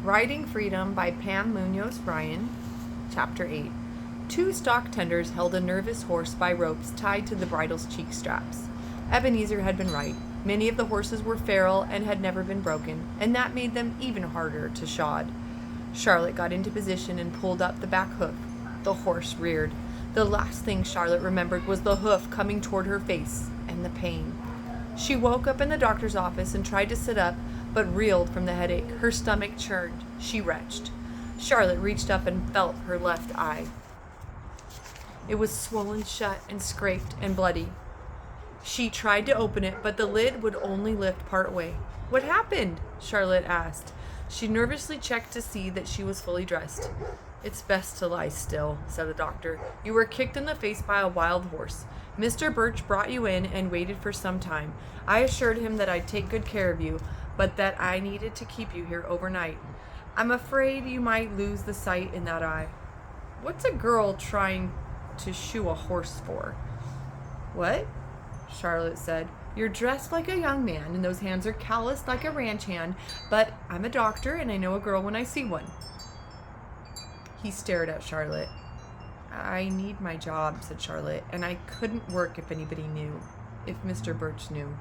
Riding Freedom by Pam Munoz Bryan, Chapter 8. Two stock tenders held a nervous horse by ropes tied to the bridle's cheek straps. Ebenezer had been right. Many of the horses were feral and had never been broken, and that made them even harder to shod. Charlotte got into position and pulled up the back hoof. The horse reared. The last thing Charlotte remembered was the hoof coming toward her face and the pain. She woke up in the doctor's office and tried to sit up, but reeled from the headache. Her stomach churned. She retched. Charlotte reached up and felt her left eye. It was swollen shut and scraped and bloody. She tried to open it, but the lid would only lift part way. "What happened?" Charlotte asked. She nervously checked to see that she was fully dressed. "It's best to lie still," said the doctor. "You were kicked in the face by a wild horse. Mr. Birch brought you in and waited for some time. I assured him that I'd take good care of you, but that I needed to keep you here overnight. I'm afraid you might lose the sight in that eye." "What's a girl trying to shoe a horse for?" "What?" Charlotte said. "You're dressed like a young man, and those hands are calloused like a ranch hand, but I'm a doctor, and I know a girl when I see one." He stared at Charlotte. "I need my job," said Charlotte, "and I couldn't work if anybody knew. If Mr. Birch knew."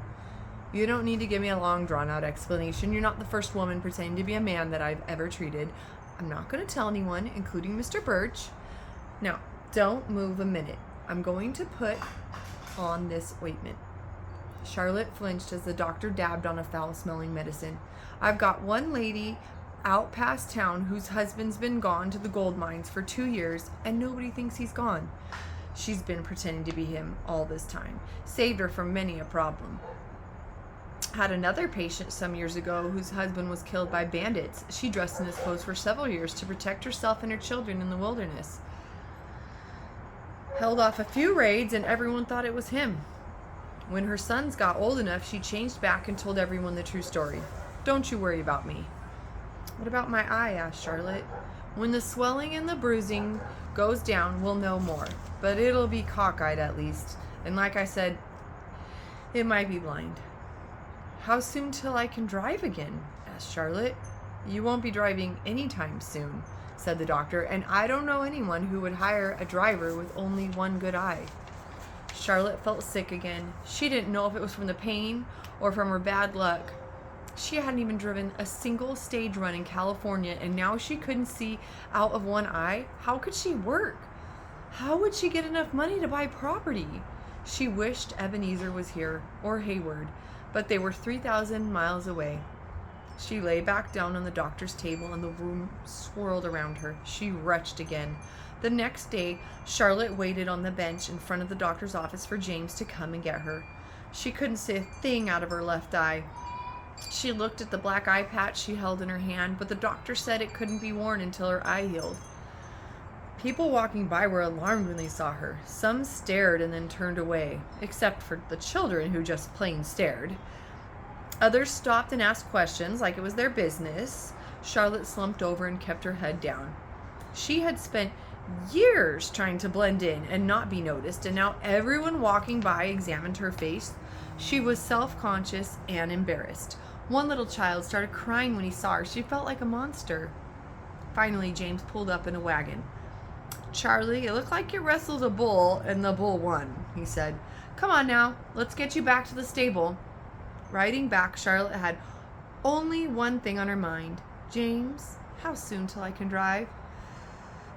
"You don't need to give me a long, drawn-out explanation. You're not the first woman pretending to be a man that I've ever treated. I'm not going to tell anyone, including Mr. Birch. Now, don't move a minute. I'm going to put on this ointment." Charlotte flinched as the doctor dabbed on a foul-smelling medicine. "I've got one lady out past town whose husband's been gone to the gold mines for 2 years, and nobody thinks he's gone. She's been pretending to be him all this time. Saved her from many a problem. Had another patient some years ago whose husband was killed by bandits. She dressed in his clothes for several years to protect herself and her children in the wilderness. Held off a few raids, and everyone thought it was him. When her sons got old enough, she changed back and told everyone the true story. Don't you worry about me." "What about my eye?" asked Charlotte. "When the swelling and the bruising goes down, we'll know more. But it'll be cockeyed at least. And like I said, it might be blind." "How soon till I can drive again?" asked Charlotte. "You won't be driving anytime soon," said the doctor, "and I don't know anyone who would hire a driver with only one good eye." Charlotte felt sick again. She didn't know if it was from the pain or from her bad luck. She hadn't even driven a single stage run in California, and now she couldn't see out of one eye. How could she work? How would she get enough money to buy property? She wished Ebenezer was here, or Hayward, but they were 3,000 miles away. She lay back down on the doctor's table, and the room swirled around her. She retched again. The next day, Charlotte waited on the bench in front of the doctor's office for James to come and get her. She couldn't see a thing out of her left eye. She looked at the black eye patch she held in her hand, but the doctor said it couldn't be worn until her eye healed. People walking by were alarmed when they saw her. Some stared and then turned away, except for the children who just plain stared. Others stopped and asked questions like it was their business. Charlotte slumped over and kept her head down. She had spent years trying to blend in and not be noticed, and now everyone walking by examined her face. She was self-conscious and embarrassed. One little child started crying when he saw her. She felt like a monster. Finally, James pulled up in a wagon. "Charlie, it looked like you wrestled a bull and the bull won," he said. "Come on now, let's get you back to the stable." Riding back, Charlotte had only one thing on her mind. "James, how soon till I can drive?"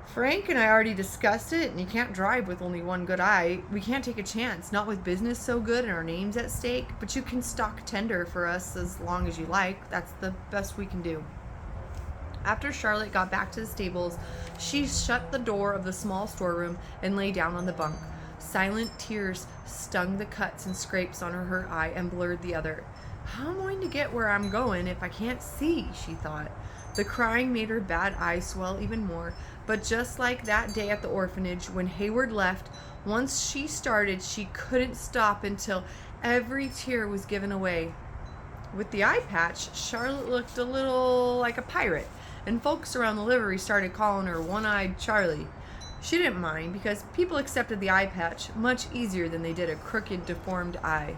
"Frank and I already discussed it, and you can't drive with only one good eye. We can't take a chance, not with business so good and our name's at stake, but you can stock tender for us as long as you like. That's the best we can do." After Charlotte got back to the stables, she shut the door of the small storeroom and lay down on the bunk. Silent tears stung the cuts and scrapes on her hurt eye and blurred the other. "How am I going to get where I'm going if I can't see?" she thought. The crying made her bad eye swell even more, but just like that day at the orphanage when Hayward left, once she started, she couldn't stop until every tear was given away. With the eye patch, Charlotte looked a little like a pirate, and folks around the livery started calling her One-Eyed Charlie. She didn't mind because people accepted the eye patch much easier than they did a crooked, deformed eye.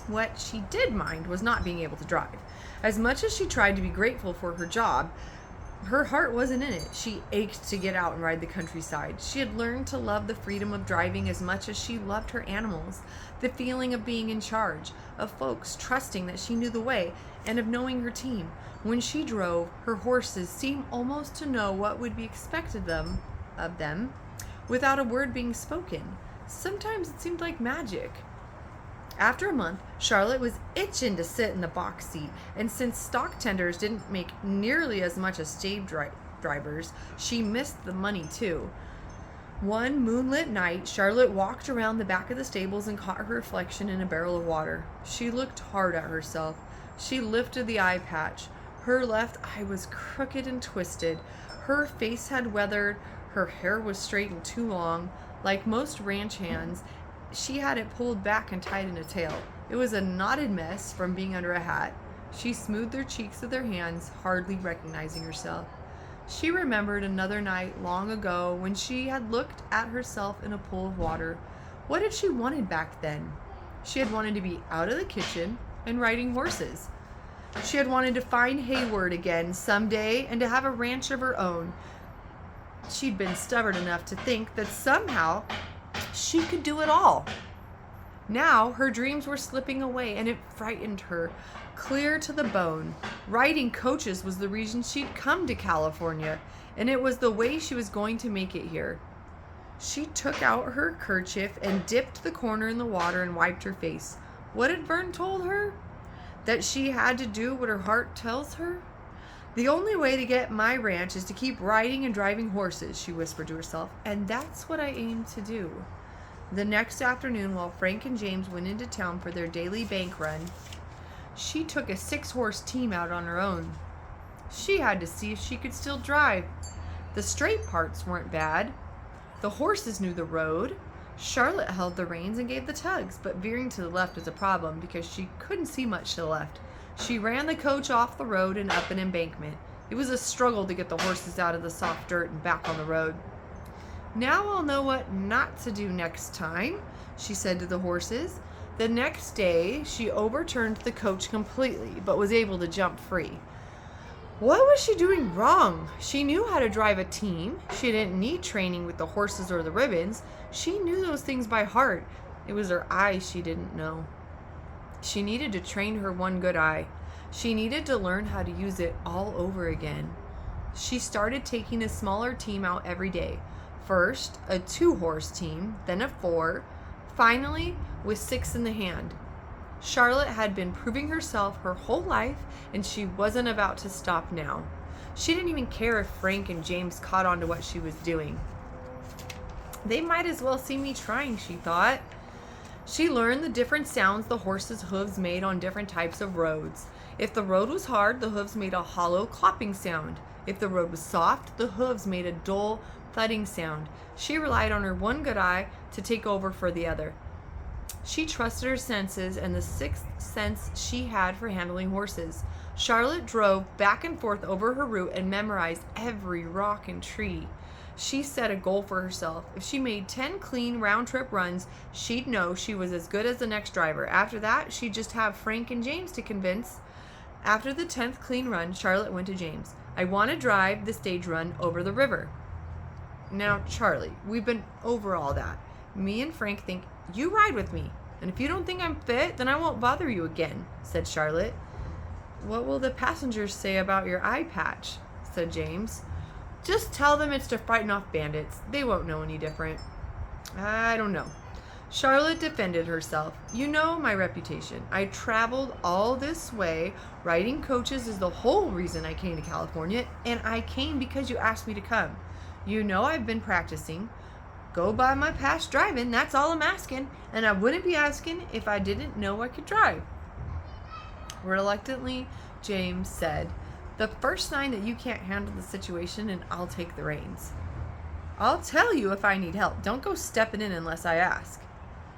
What she did mind was not being able to drive. As much as she tried to be grateful for her job, her heart wasn't in it. She ached to get out and ride the countryside. She had learned to love the freedom of driving as much as she loved her animals, the feeling of being in charge, of folks trusting that she knew the way, and of knowing her team. When she drove, her horses seemed almost to know what would be expected of them without a word being spoken. Sometimes it seemed like magic. After a month, Charlotte was itching to sit in the box seat, and since stock tenders didn't make nearly as much as stable drivers, she missed the money too. One moonlit night, Charlotte walked around the back of the stables and caught her reflection in a barrel of water. She looked hard at herself. She lifted the eye patch. Her left eye was crooked and twisted. Her face had weathered. Her hair was straight and too long. Like most ranch hands, she had it pulled back and tied in a tail. It was a knotted mess from being under a hat. She smoothed her cheeks with her hands, hardly recognizing herself. She remembered another night long ago when she had looked at herself in a pool of water. What had she wanted back then? She had wanted to be out of the kitchen and riding horses. She had wanted to find Hayward again someday and to have a ranch of her own. She'd been stubborn enough to think that somehow she could do it all. Now her dreams were slipping away, and it frightened her clear to the bone. Riding coaches was the reason she'd come to California, and it was the way she was going to make it here. She took out her kerchief and dipped the corner in the water and wiped her face. What had Vern told her? That she had to do what her heart tells her? The only way to get my ranch is to keep riding and driving horses, she whispered to herself, and that's what I aim to do. The next afternoon, while Frank and James went into town for their daily bank run, she took a 6-horse team out on her own. She had to see if she could still drive. The straight parts weren't bad. The horses knew the road. Charlotte held the reins and gave the tugs, but veering to the left was a problem because she couldn't see much to the left. She ran the coach off the road and up an embankment. It was a struggle to get the horses out of the soft dirt and back on the road. Now I'll know what not to do next time, she said to the horses. The next day, she overturned the coach completely, but was able to jump free. What was she doing wrong? She knew how to drive a team. She didn't need training with the horses or the ribbons. She knew those things by heart. It was her eyes she didn't know. She needed to train her one good eye. She needed to learn how to use it all over again. She started taking a smaller team out every day. First, a 2-horse team, then a 4, finally with 6 in the hand. Charlotte had been proving herself her whole life, and she wasn't about to stop now. She didn't even care if Frank and James caught on to what she was doing. They might as well see me trying, she thought. She learned the different sounds the horses' hooves made on different types of roads. If the road was hard, the hooves made a hollow clopping sound. If the road was soft, the hooves made a dull thudding sound. She relied on her one good eye to take over for the other. She trusted her senses and the 6th sense she had for handling horses. Charlotte drove back and forth over her route and memorized every rock and tree. She set a goal for herself. If she made 10 clean round-trip runs, she'd know she was as good as the next driver. After that, she'd just have Frank and James to convince. After the 10th clean run, Charlotte went to James. I want to drive the stage run over the river. Now, Charlie, we've been over all that. Me and Frank think you ride with me, and if you don't think I'm fit, then I won't bother you again, said Charlotte. What will the passengers say about your eye patch? Said James. Just tell them it's to frighten off bandits. They won't know any different. I don't know. Charlotte defended herself. You know my reputation. I traveled all this way. Riding coaches is the whole reason I came to California, and I came because you asked me to come. You know I've been practicing. Go by my past driving, that's all I'm asking, and I wouldn't be asking if I didn't know I could drive. Reluctantly, James said, the first sign that you can't handle the situation and I'll take the reins. I'll tell you if I need help. Don't go stepping in unless I ask.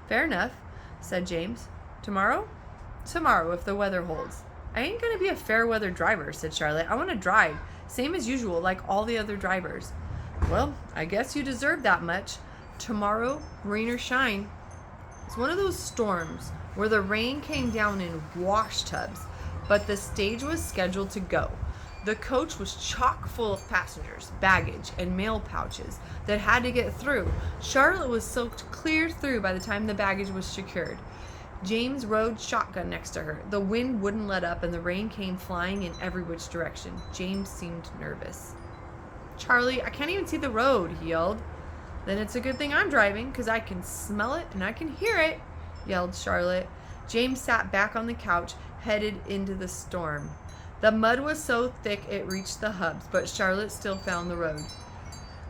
Fair enough, said James. Tomorrow? Tomorrow, if the weather holds. I ain't gonna be a fair weather driver, said Charlotte. I want to drive, same as usual, like all the other drivers. Well, I guess you deserve that much. Tomorrow, rain or shine. It's one of those storms where the rain came down in wash tubs, but the stage was scheduled to go. The coach was chock full of passengers, baggage, and mail pouches that had to get through. Charlotte was soaked clear through by the time the baggage was secured. James rode shotgun next to her. The wind wouldn't let up, and the rain came flying in every which direction. James seemed nervous. "Charlie, I can't even see the road," he yelled. "Then it's a good thing I'm driving, because I can smell it and I can hear it," yelled Charlotte. James sat back on the couch, headed into the storm. The mud was so thick it reached the hubs, but Charlotte still found the road.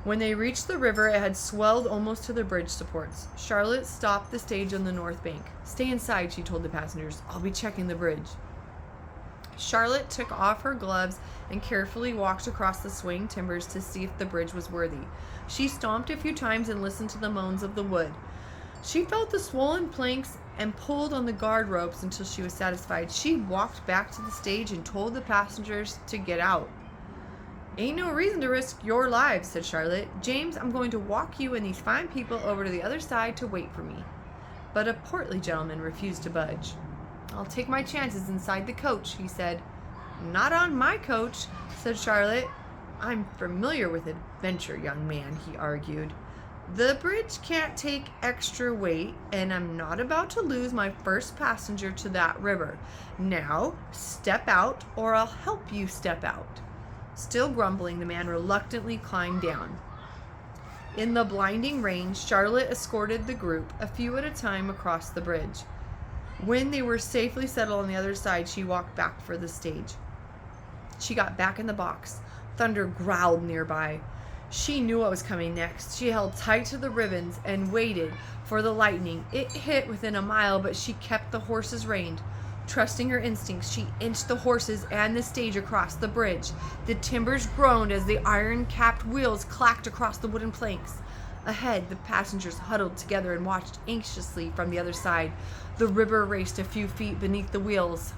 When they reached the river, it had swelled almost to the bridge supports. Charlotte stopped the stage on the north bank. "Stay inside," she told the passengers. "I'll be checking the bridge." Charlotte took off her gloves and carefully walked across the swaying timbers to see if the bridge was worthy. She stomped a few times and listened to the moans of the wood. She felt the swollen planks and pulled on the guard ropes until she was satisfied. She walked back to the stage and told the passengers to get out. "Ain't no reason to risk your lives," said Charlotte. "James, I'm going to walk you and these fine people over to the other side to wait for me." But a portly gentleman refused to budge. "I'll take my chances inside the coach," he said. "Not on my coach," said Charlotte. "I'm familiar with adventure, young man," he argued. "The bridge can't take extra weight, and I'm not about to lose my first passenger to that river. Now, step out, or I'll help you step out." Still grumbling, the man reluctantly climbed down. In the blinding rain, Charlotte escorted the group, a few at a time, across the bridge. When they were safely settled on the other side, she walked back for the stage. She got back in the box. Thunder growled nearby. She knew what was coming next. She held tight to the ribbons and waited for the lightning. It hit within a mile, but she kept the horses reined. Trusting her instincts, she inched the horses and the stage across the bridge. The timbers groaned as the iron-capped wheels clacked across the wooden planks. Ahead, the passengers huddled together and watched anxiously from the other side. The river raced a few feet beneath the wheels.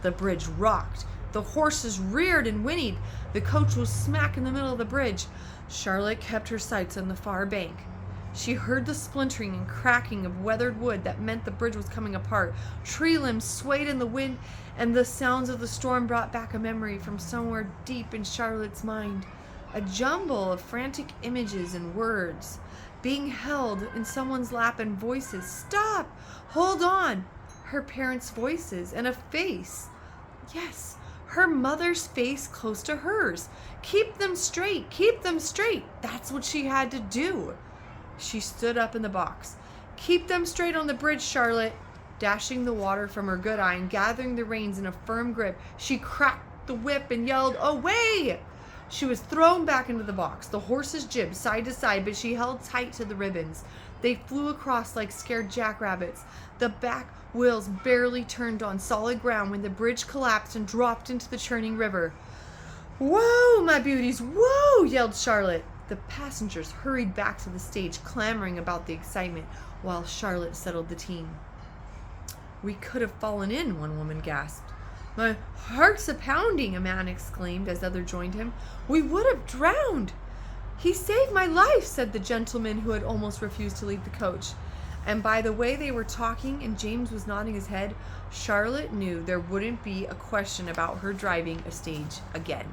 The bridge rocked. The horses reared and whinnied. The coach was smack in the middle of the bridge. Charlotte kept her sights on the far bank. She heard the splintering and cracking of weathered wood that meant the bridge was coming apart. Tree limbs swayed in the wind, and the sounds of the storm brought back a memory from somewhere deep in Charlotte's mind. A jumble of frantic images and words being held in someone's lap, and voices. "Stop! Hold on!" Her parents' voices and a face. Yes, her mother's face close to hers. Keep them straight! Keep them straight! That's what she had to do. She stood up in the box. "Keep them straight on the bridge, Charlotte." Dashing the water from her good eye and gathering the reins in a firm grip, she cracked the whip and yelled, "Away!" She was thrown back into the box. The horses jibbed side to side, but she held tight to the ribbons. They flew across like scared jackrabbits. The back wheels barely turned on solid ground when the bridge collapsed and dropped into the churning river. "Whoa, my beauties, whoa!" yelled Charlotte. The passengers hurried back to the stage, clamoring about the excitement, while Charlotte settled the team. "We could have fallen in," one woman gasped. "My heart's a-pounding," a man exclaimed as others joined him. "We would have drowned." "He saved my life," said the gentleman who had almost refused to leave the coach. And by the way they were talking, and James was nodding his head, Charlotte knew there wouldn't be a question about her driving a stage again.